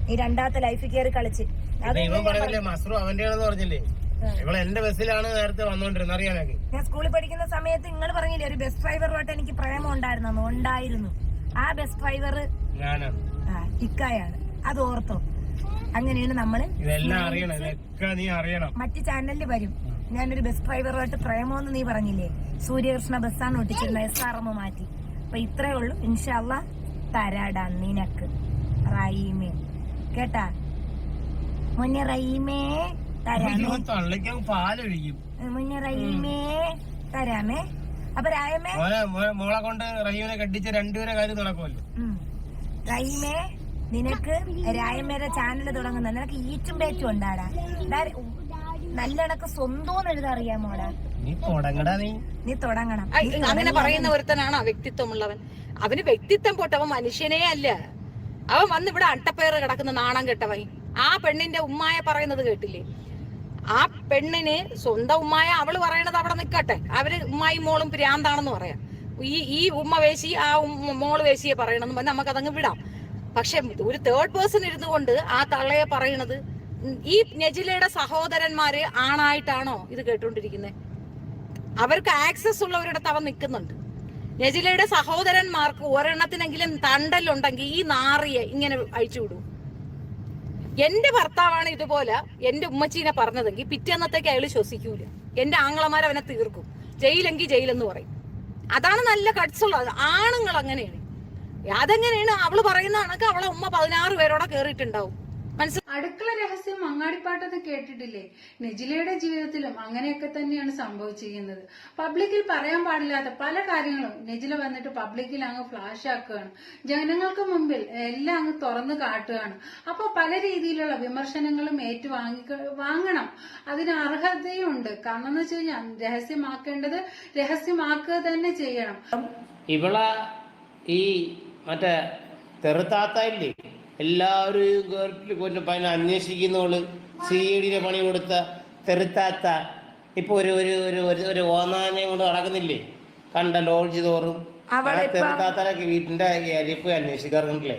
ഈ രണ്ടാമത്തെ ലൈഫിൽ കയറി കളിച്ച് പറഞ്ഞില്ലേ എന്റെ ബസ്സിലാണ് നേരത്തെ വന്നോണ്ടിരുന്നത് അറിയാനൊക്കെ. ഞാൻ സ്കൂളിൽ പഠിക്കുന്ന സമയത്ത് നിങ്ങൾ പറഞ്ഞില്ലേ ഒരു ബസ് ഡ്രൈവറുമായിട്ട് എനിക്ക് പ്രേമം ഉണ്ടായിരുന്നു. ആ ബസ് ഡ്രൈവർ ഇക്കായാണ്, അത് ഓർത്തോ. അങ്ങനെയാണ് നമ്മള് മറ്റു ചാനലിൽ വരും. ഞാനൊരു ബസ് ഡ്രൈവറുമായിട്ട് പ്രേമോന്ന് നീ പറഞ്ഞില്ലേ, സൂര്യകൃഷ്ണ ബസ്സാണ് ഒട്ടിച്ചിരുന്നത്, SRM മാറ്റി. അപ്പൊ ഇത്രേ ഉള്ളൂ. ഇൻഷാ അല്ലാ തരാടാ നിനക്ക് റഹീമേ, കേട്ടാ മുന്നേ റഹീമേ തരാമേ, മുന്നേ റഹീമേ തരാമേ. അപ്പൊ രായമേ മോളെ കൊണ്ട് റഹീമിനെ കെട്ടിച്ച് രണ്ടുപേരെ കാര്യം നടക്കുമല്ലോ. റഹീമേ നിനക്ക് രായമേരെ ചാനൽ തുടങ്ങുന്ന നിനക്ക് ഈറ്റും പേറ്റും ഉണ്ടാടാ. നല്ലണക്ക് സ്വന്തം എഴുതാ അറിയാമോടാ. നീ തുടങ്ങണം. അങ്ങനെ പറയുന്ന ഒരുത്തനാണോ വ്യക്തിത്വമുള്ളവൻ? അവന് വ്യക്തിത്വം പോട്ട്, അവൻ മനുഷ്യനേ അല്ല. അവൻ വന്ന് ഇവിടെ അട്ടപ്പേറ് കിടക്കുന്ന നാണം കെട്ടവൻ. ആ പെണ്ണിന്റെ ഉമ്മായ പറയുന്നത് കേട്ടില്ലേ? ആ പെണ്ണിന് സ്വന്തം ഉമ്മായ അവള് പറയണത് അവിടെ നിക്കട്ടെ, അവര് ഉമ്മായും മോളും ഭ്രാന്താണെന്ന് പറയാം. ഈ ഉമ്മ വേശി ആ മോള് വേശിയെ പറയണമെന്ന് പറഞ്ഞാൽ നമുക്കതങ്ങ് വിടാം. പക്ഷെ ഒരു തേർഡ് പേഴ്സൺ ഇരുന്നു കൊണ്ട് ആ തള്ളയെ പറയണത്, ഈ നെജിലയുടെ സഹോദരന്മാര് ആണായിട്ടാണോ ഇത് കേട്ടോണ്ടിരിക്കുന്നത്? അവർക്ക് ആക്സസ് ഉള്ളവരിടത്ത് അവൻ നിൽക്കുന്നുണ്ട്. നെജിലയുടെ സഹോദരന്മാർക്ക് ഒരെണ്ണത്തിനെങ്കിലും തണ്ടലുണ്ടെങ്കിൽ ഈ നാറിയെ ഇങ്ങനെ അഴിച്ചുവിടൂ. എന്റെ ഭർത്താവാണ് ഇതുപോലെ എന്റെ ഉമ്മച്ചീനെ പറഞ്ഞതെങ്കിൽ പിറ്റേന്നത്തേക്ക് അയാൾ ശ്വസിക്കൂല. എന്റെ ആങ്ങളമാർ അവനെ തീർക്കും. ജയിലെങ്കിൽ ജയിലെന്ന് പറയും. അതാണ് നല്ല കട്സുള്ളത്. ആണുങ്ങൾ അങ്ങനെയാണ്. അതെങ്ങനെയാണ് അവള് പറയുന്ന കണക്ക് അവളെ ഉമ്മ 16 പേരോടെ കേറിയിട്ടുണ്ടാവും. അടുക്കള രഹസ്യം മങ്ങാടിപ്പാട്ടെന്ന് കേട്ടിട്ടില്ലേ? നെജിലയുടെ ജീവിതത്തിലും അങ്ങനെയൊക്കെ തന്നെയാണ് സംഭവിച്ചിരിക്കുന്നത്. പബ്ലിക്കിൽ പറയാൻ പാടില്ലാത്ത പല കാര്യങ്ങളും നെജില വന്നിട്ട് പബ്ലിക്കിൽ അങ്ങ് ഫ്ലാഷ് ആക്കുകയാണ്. ജനങ്ങൾക്ക് മുമ്പിൽ എല്ലാം അങ്ങ് തുറന്നു കാട്ടുകയാണ്. അപ്പൊ പല രീതിയിലുള്ള വിമർശനങ്ങളും വാങ്ങണം. അതിന് അർഹതയുണ്ട്. കാരണം എന്ന് വെച്ച് കഴിഞ്ഞാൽ രഹസ്യമാക്കേണ്ടത് രഹസ്യമാക്കുക തന്നെ ചെയ്യണം. ഈ മറ്റേ തെറുത്താത്തല്ലേ എല്ലാവരും അന്വേഷിക്കുന്നോള് CID പണി കൊടുത്ത തെറുത്താത്ത ഇപ്പൊ ഒരു ഓനാനെ കൊണ്ട് നടക്കുന്നില്ലേ കണ്ട ലോഡ്ജ് തോറും. തെറുത്താത്തലൊക്കെ വീട്ടിന്റെ അരിപ്പ് അന്വേഷിക്കാറുണ്ടല്ലേ.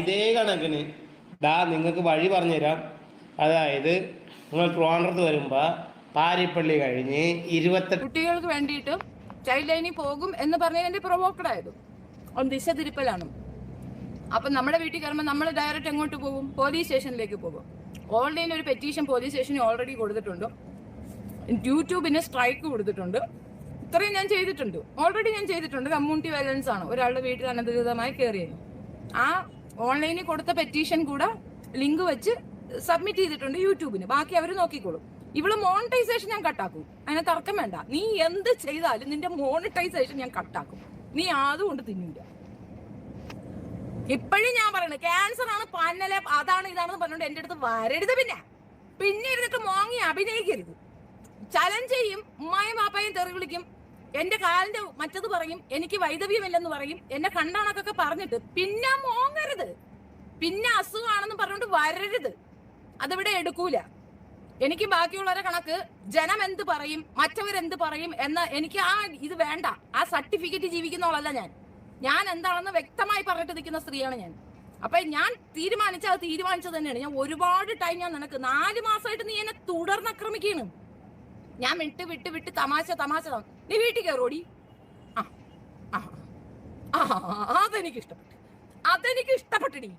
ഇതേ കണക്കിന് നിങ്ങൾക്ക് വഴി പറഞ്ഞുതരാം. അതായത് നിങ്ങൾ ട്രിവാൻഡ്രത്ത് വരുമ്പോ പാരിപ്പള്ളി കഴിഞ്ഞ് 28 കുട്ടികൾക്ക് വേണ്ടിയിട്ട് ചൈൽഡ് ലൈനിൽ പോകും എന്ന് പറഞ്ഞതിന്റെ പ്രൊവോക്കഡ് ആയത് ദിശ തിരുപ്പലാണ്. അപ്പൊ നമ്മുടെ വീട്ടിൽ കയറുമ്പോൾ നമ്മൾ ഡയറക്റ്റ് എങ്ങോട്ട് പോകും? പോലീസ് സ്റ്റേഷനിലേക്ക് പോകും. ഓൺലൈൻ ഒരു പെറ്റീഷൻ പോലീസ് സ്റ്റേഷനിൽ ഓൾറെഡി കൊടുത്തിട്ടുണ്ട്. യൂട്യൂബിന് സ്ട്രൈക്ക് കൊടുത്തിട്ടുണ്ട്. ഇത്രയും ഞാൻ ചെയ്തിട്ടുണ്ട്. ഓൾറെഡി ഞാൻ ചെയ്തിട്ടുണ്ട്. കമ്മ്യൂണിറ്റി വയലൻസ് ആണ് ഒരാളുടെ വീട്ടിൽ അനധികൃതമായി കയറിയത്. ആ ഓൺലൈനിൽ കൊടുത്ത പെറ്റീഷൻ കൂടെ ലിങ്ക് വെച്ച് സബ്മിറ്റ് ചെയ്തിട്ടുണ്ട് യൂട്യൂബിന്. ബാക്കി അവർ നോക്കിക്കോളും. ഇവിടെ മോണിറ്റൈസേഷൻ ഞാൻ കട്ടാക്കും. അതിനെ തർക്കം വേണ്ട. നീ എന്ത് ചെയ്താലും നിന്റെ മോണിറ്റൈസേഷൻ ഞാൻ കട്ടാക്കും. നീ അതുകൊണ്ട് തിന്നില്ല. ഇപ്പോഴും ഞാൻ പറയണത് ക്യാൻസർ ആണ്, പന്നലെ അതാണ് ഇതാണെന്ന് പറഞ്ഞോണ്ട് എന്റെ അടുത്ത് വരരുത്. പിന്നെ ഇരുന്നിട്ട് മോങ്ങി അഭിനയിക്കരുത്. ചലഞ്ച് ചെയ്യും. ഉമ്മായും പാപ്പായും തെറി വിളിക്കും. എന്റെ കാലിന്റെ മറ്റത് പറയും. എനിക്ക് വൈദവ്യമില്ലെന്ന് പറയും. എന്നെ കണ്ടാണക്കൊക്കെ പറഞ്ഞിട്ട് പിന്നെ മോങ്ങരുത്. പിന്നെ അസുഖമാണെന്ന് പറഞ്ഞോണ്ട് വരരുത്. അതിവിടെ എടുക്കൂല. എനിക്ക് ബാക്കിയുള്ളവരെ കണക്ക് ജനം എന്ത് പറയും, മറ്റവരെന്ത് പറയും എന്ന് എനിക്ക് ഇത് വേണ്ട. ആ സർട്ടിഫിക്കറ്റ് ജീവിക്കുന്നവളല്ല ഞാൻ എന്താണെന്ന് വ്യക്തമായി പറഞ്ഞിട്ട് നിൽക്കുന്ന സ്ത്രീയാണ് ഞാൻ. അപ്പൊ ഞാൻ തീരുമാനിച്ചത് തീരുമാനിച്ചത് തന്നെയാണ്. ഞാൻ ഒരുപാട് ടൈം ഞാൻ നിനക്ക് 4 മാസമായിട്ട് നീ എന്നെ തുടർന്നാക്രമിക്കണം. ഞാൻ വിട്ട് തമാശ നീ വീട്ടിൽ കയറോടി. അതെനിക്ക് ഇഷ്ടപ്പെട്ടടി.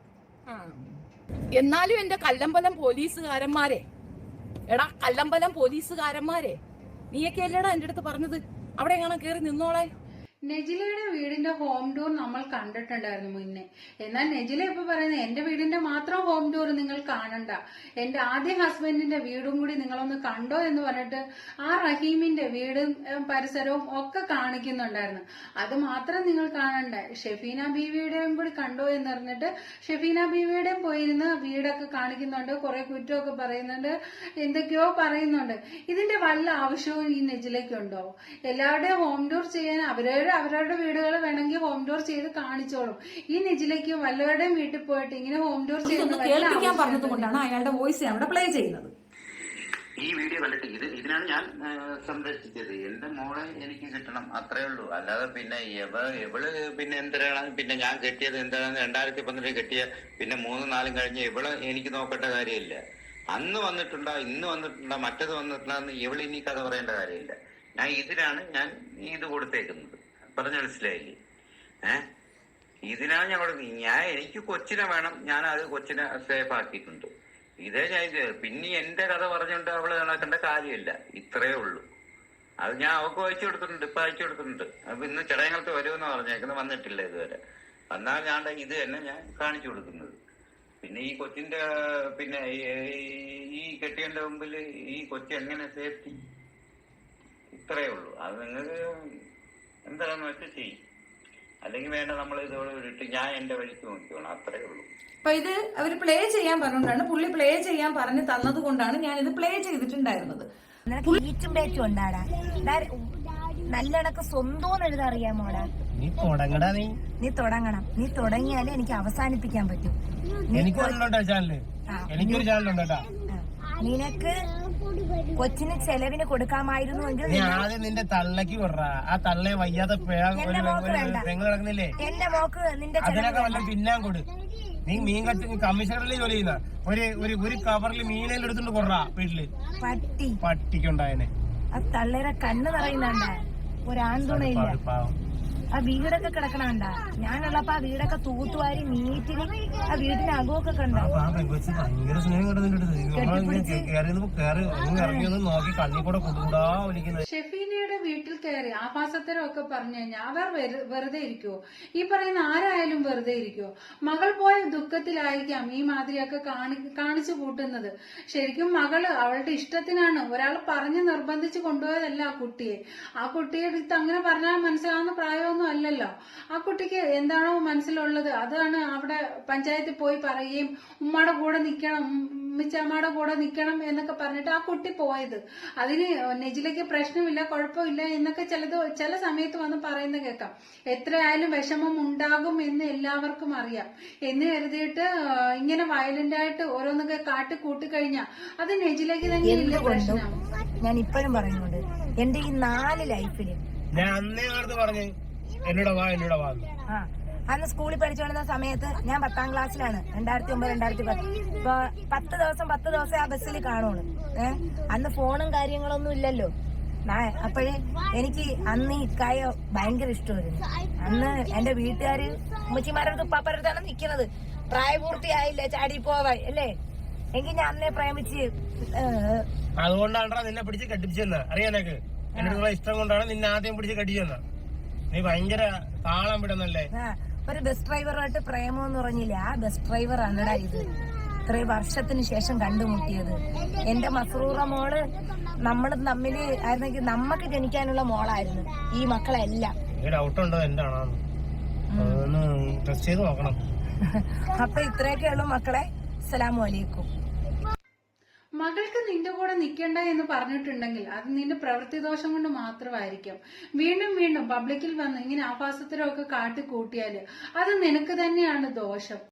എന്നാലും എന്റെ കല്ലമ്പലം പോലീസുകാരന്മാരെ, നീയൊക്കെ അല്ലേടാ എന്റെ അടുത്ത് പറഞ്ഞത് അവിടെ എങ്ങനെ കയറി നിന്നോളെ. നെജിലയുടെ വീടിന്റെ ഹോം ഡോർ നമ്മൾ കണ്ടിട്ടുണ്ടായിരുന്നു മുന്നേ. എന്നാൽ നെജില ഇപ്പൊ പറയുന്നത് എന്റെ വീടിന്റെ മാത്രം ഹോം ഡോർ നിങ്ങൾ കാണണ്ട, എന്റെ ആദ്യ ഹസ്ബൻഡിന്റെ വീടും കൂടി നിങ്ങളൊന്ന് കണ്ടോ എന്ന് പറഞ്ഞിട്ട് ആ റഹീമിന്റെ വീടും പരിസരവും ഒക്കെ കാണിക്കുന്നുണ്ടായിരുന്നു. അത് മാത്രം നിങ്ങൾ കാണണ്ട, ഷെഫീന ബീവിയുടെയും കൂടി കണ്ടോ എന്ന് പറഞ്ഞിട്ട് ഷെഫീന ബീവിയുടെയും പോയിരുന്ന് വീടൊക്കെ കാണിക്കുന്നുണ്ട്. കുറെ കുറ്റമൊക്കെ പറയുന്നുണ്ട്, എന്തൊക്കെയോ പറയുന്നുണ്ട്. ഇതിന്റെ വല്ല ആവശ്യവും ഈ നെജിലയ്ക്കുണ്ടോ? എല്ലാവരുടെയും ഹോം ഡോർ ചെയ്യാൻ അവരവരുടെ വീടുകൾ വേണമെങ്കിൽ ഹോം ഡോർ ചെയ്ത് കാണിച്ചോളും. ഈ നെജിലേക്ക് വല്ലവരുടെയും വീട്ടിൽ പോയിട്ട് ഇങ്ങനെ ഹോം ഡോർ ചെയ്യുന്നത് പറഞ്ഞതുകൊണ്ടാണ് അയാളുടെ വോയിസ് അവിടെ പ്ലേ ചെയ്യുന്നത്. ഈ വീഡിയോ കണ്ടിട്ട് ഇതിനാണ് ഞാൻ സംരക്ഷിച്ചത്. എന്റെ മോളെ എനിക്ക് കിട്ടണം, അത്രേ ഉള്ളൂ. അല്ലാതെ പിന്നെ എവള് പിന്നെ എന്തിനാണ് പിന്നെ ഞാൻ കെട്ടിയത് എന്താണ് 2012 കെട്ടിയ പിന്നെ 3-4 കഴിഞ്ഞ് ഇവള് എനിക്ക് നോക്കേണ്ട കാര്യമില്ല. അന്ന് വന്നിട്ടുണ്ടോ, ഇന്ന് വന്നിട്ടുണ്ടോ, മറ്റത് വന്നിട്ടുണ്ടെന്ന് ഇവള് ഇനി കഥ പറയേണ്ട കാര്യമില്ല. ഇതിനാണ് ഞാൻ ഇത് കൊടുത്തേക്കുന്നത്. പറഞ്ഞ മനസ്സിലായില്ലേ? ഇതിനാണ് എനിക്ക് കൊച്ചിനെ വേണം, ഞാൻ അത് കൊച്ചിനെ സേഫ് ആക്കിയിട്ടുണ്ട്. ഇതേ ഞാൻ പിന്നെ എന്റെ കഥ പറഞ്ഞുകൊണ്ട് അവള് നടക്കേണ്ട കാര്യമില്ല. ഇത്രയേ ഉള്ളൂ. അത് ഞാൻ അവൾക്ക് അയച്ചു കൊടുത്തിട്ടുണ്ട്, ഇപ്പൊ അയച്ചു കൊടുത്തിട്ടുണ്ട്. അപ്പൊ ഇന്ന് ചടയങ്ങൾക്ക് വരുമെന്ന് പറഞ്ഞേക്കുന്നത്, വന്നിട്ടില്ല ഇതുവരെ. എന്നാൽ ഞാൻ ഇത് തന്നെ ഞാൻ കാണിച്ചു കൊടുക്കുന്നത്. പിന്നെ ഈ കൊച്ചിന്റെ പിന്നെ ഈ കെട്ടിയന്റെ മുമ്പിൽ ഈ കൊച്ചി എങ്ങനെ സേഫ്റ്റി, ഇത്രയേ ഉള്ളൂ. അത് നിങ്ങൾക്ക് എന്താണെന്ന് വെച്ചാൽ ചെയ്യും. അല്ലെങ്കിൽ വേണ്ട, നമ്മൾ ഇതോടെ വിട്ട് ഞാൻ എന്റെ വഴിക്ക് നോക്കിക്കോളാം, അത്രേ ഉള്ളൂ. അപ്പൊ ഇത് അവര് പ്ലേ ചെയ്യാൻ പറഞ്ഞുകൊണ്ടാണ്, പുള്ളി പ്ലേ ചെയ്യാൻ പറഞ്ഞു തന്നത് കൊണ്ടാണ് ഞാൻ ഇത് പ്ലേ ചെയ്തിട്ടുണ്ടായിരുന്നത്. നിനക്ക് ഈറ്റും പേറ്റും ഉണ്ടാടാ, നല്ലണക്ക് സ്വന്തം എഴുതാ അറിയാമോടാ? നീ തുടങ്ങടാ. നീ തുടങ്ങണം. നീ തുടങ്ങിയാലേ എനിക്ക് അവസാനിപ്പിക്കാൻ പറ്റും. എനിക്കൊരു ചാനല്, എനിക്കൊരു ചാനലുണ്ടോ? നിനക്ക് കൊച്ചിന് ചെലവിന് കൊടുക്കാമായിരുന്നുവെങ്കിൽ നീ ആദ്യം നിന്റെ തള്ളക്ക് കൊടുറ. ആ തള്ളയെ വയ്യാതെ പെങ്ങൾ കിടക്കുന്നില്ലേ, എന്റെ മോക്ക് നിന്റെ അതിനൊക്കെ വല്ല തിന്നാൻ കൊടു. നീ മീൻ കട്ട് കമ്മീഷണറിൽ ജോലി ചെയ്യുന്ന ഒരു കവറിൽ മീനെല്ലാം എടുത്തോണ്ട് കൊടുറാ വീട്ടില്. പട്ടിക്കുണ്ടായനെ ആ തള്ളേരെ കണ്ണ് നിറയുന്നുണ്ട, ഒരാൺതുണയില്ല. ആ വീടൊക്കെ കിടക്കണണ്ട. ഞാനുള്ളപ്പോ ആ വീടൊക്കെ തൂത്തുവാരി നീറ്റിന് ആ വീടിന്റെ അകമൊക്കെ കണ്ട. ഭയങ്കര സ്നേഹം ഇറങ്ങിയൊന്നും നോക്കി കണ്ണി കൂടെ കൊണ്ടുകൂടാ വിളിക്കുന്നത്. ഷെഫീനയുടെ വീട്ടിൽ കയറി ആഭാസത്തരമൊക്കെ പറഞ്ഞു കഴിഞ്ഞാൽ അവർ വെറുതെ ഇരിക്കുവോ? ഈ പറയുന്ന ആരായാലും വെറുതെ ഇരിക്കുവോ? മകൾ പോയ ദുഃഖത്തിലായിരിക്കാം ഈ മാതിരിയൊക്കെ കാണിച്ചു കൂട്ടുന്നത്. ശരിക്കും മകള് അവളുടെ ഇഷ്ടത്തിനാണ്, ഒരാൾ പറഞ്ഞ് നിർബന്ധിച്ച് കൊണ്ടുപോയതല്ല ആ കുട്ടിയുടെ അടുത്ത് അങ്ങനെ പറഞ്ഞാൽ മനസ്സിലാവുന്ന പ്രായമൊന്നും അല്ലല്ലോ. ആ കുട്ടിക്ക് എന്താണോ മനസ്സിലുള്ളത് അതാണ് അവിടെ പഞ്ചായത്തിൽ പോയി പറയുകയും ഉമ്മയുടെ കൂടെ നിൽക്കണം, ഉമ്മച്ചമ്മയുടെ കൂടെ നിൽക്കണം എന്നൊക്കെ പറഞ്ഞിട്ട് ആ കുട്ടി പോയത്. അതിന് നെജിലയ്ക്ക് പ്രശ്നമില്ല, കുഴപ്പമില്ല എന്നൊക്കെ ചില സമയത്ത് വന്ന് പറയുന്ന കേൾക്കാം. എത്രയായാലും വിഷമം ഉണ്ടാകും എന്ന് എല്ലാവർക്കും അറിയാം. എന്ന് കരുതിയിട്ട് ഇങ്ങനെ വയലന്റ് ആയിട്ട് ഓരോന്നൊക്കെ കാട്ടിക്കൂട്ടിക്കഴിഞ്ഞാൽ അത് നെജിലയ്ക്ക് തന്നെയല്ലേ പ്രശ്നം. ഞാൻ ഇപ്പോഴും പറയുന്നുണ്ട്, എന്റെ ഈ 4 ലൈഫില് ഞാൻ അന്നേ കാലത്ത് പറഞ്ഞു എന്നോട് വാ. അന്ന് സ്കൂളിൽ പഠിച്ചുകൊണ്ടിരുന്ന സമയത്ത് ഞാൻ 10ാം ക്ലാസ്സിലാണ്, 2009-2010. ഇപ്പൊ 10 ദിവസം ആ ബസ്സിൽ കാണുള്ളൂ. അന്ന് ഫോണും കാര്യങ്ങളൊന്നും ഇല്ലല്ലോ. അപ്പോഴേ എനിക്ക് അന്ന് ഇക്കായ ഭയങ്കര ഇഷ്ടമായിരുന്നു. അന്ന് എന്റെ വീട്ടുകാര് ഉമ്മച്ചിമാരടുത്ത് ഉപ്പാപ്പരടുത്താണ് നിക്കുന്നത്. പ്രായപൂർത്തിയായില്ല ചാടി പോവാൻ അല്ലേ? എങ്കിൽ ഞാൻ അന്നേ പ്രേമിച്ച്. അതുകൊണ്ടാണ് നിന്നെ പിടിച്ച് കെട്ടിപ്പിച്ചെന്ന് അറിയാനൊക്കെ. എന്നോടുള്ള ഇഷ്ടം കൊണ്ടാണ് നിന്നെ ആദ്യം പിടിച്ച് കെട്ടിച്ചെന്ന്. നീ ഭയങ്കര താളം വിടുന്നല്ലേ. ഒരു ബസ് ഡ്രൈവറുമായിട്ട് പ്രേമം എന്ന് പറഞ്ഞില്ലേ, ആ ബസ് ഡ്രൈവർ ആണടാ ഇത്. ഇത്രയും വർഷത്തിന് ശേഷം കണ്ടുമുട്ടിയത് എന്റെ മസ്റൂറ മോള്. നമ്മൾ തമ്മില് ആയിരുന്നെങ്കിൽ നമ്മക്ക് ജനിക്കാനുള്ള മോളായിരുന്നു ഈ മക്കളെല്ലാം. ഡൗട്ടുണ്ടോ എന്താണോ ടെസ്റ്റ് ചെയ്ത് നോക്കണം. അപ്പൊ ഇത്രയൊക്കെ ഉള്ളു മക്കളെ. അസ്സലാമു അലൈക്കും. മകൾക്ക് നിന്റെ കൂടെ നിൽക്കണ്ട എന്ന് പറഞ്ഞിട്ടുണ്ടെങ്കിൽ അത് നിന്റെ പ്രവൃത്തി ദോഷം കൊണ്ട് മാത്രമായിരിക്കും. വീണ്ടും പബ്ലിക്കിൽ വന്ന് ഇങ്ങനെ ആഭാസത്തരമൊക്കെ കാട്ടിക്കൂട്ടിയാല് അത് നിനക്ക് തന്നെയാണ് ദോഷം.